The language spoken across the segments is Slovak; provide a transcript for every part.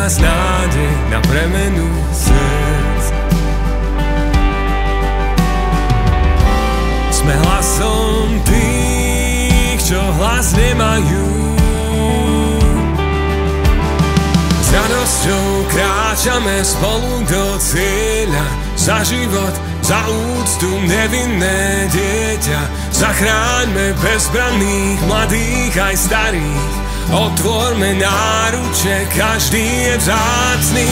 nás nádej na premenu srdc. Sme hlasom tých, čo hlas nemajú. S radosťou kráčame spolu do cieľa. Za život, za úctu nevinné dieťa. Zachráňme bezbranných, mladých aj starých. Otvorme náruče, každý je vzácny.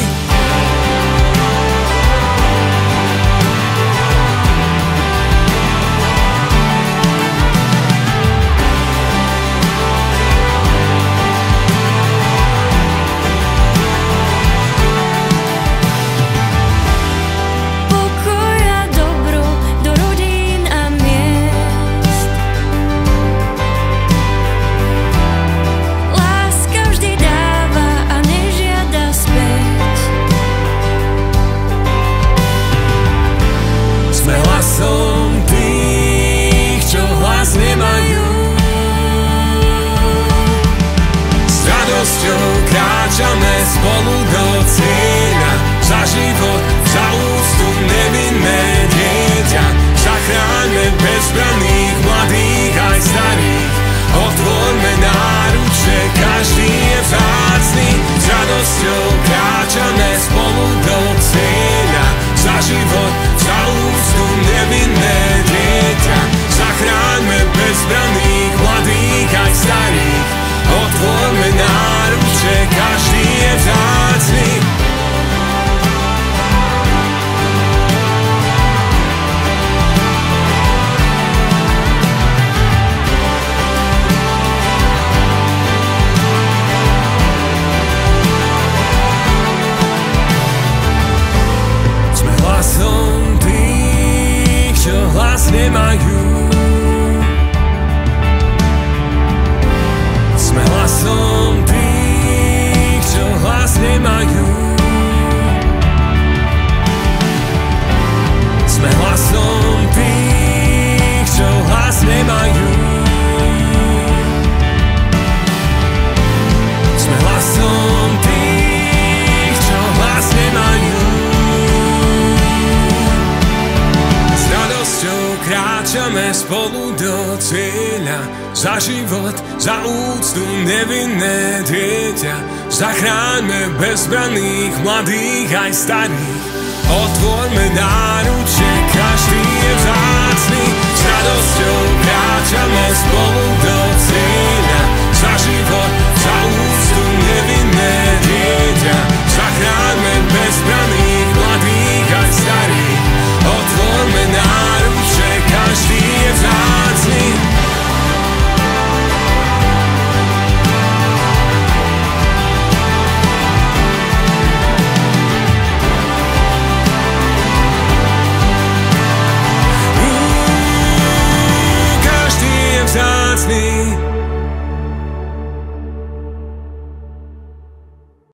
Kráčame spolu do cieľa. Za život, za úctu nevinné dieťa. Zachráňme bezbranných, mladých aj starých. Otvorme náruče, každý je vzácny. S radosťou kráčame spolu do cieľa. Za život, za úctu nevinné dieťa. Zachráňme bezbranných, mladých aj starých. Otvorme náruče, každý je vzácny. Sme hlasom tých, čo hlas nemajú. Sme hlasom tých, čo hlas nemajú. Sme hlasom tých, čo hlas nemajú. Sme hlasom tých, čo hlas nemajú. S radosťou kráčame spolu do cieľa. Za život, za úctu nevinné dieťa. Zachráňme bezbranných, mladých aj starých. Otvorme náruče, každý je vzácny. S radosťou kráčame spolu do cieľa. Za život,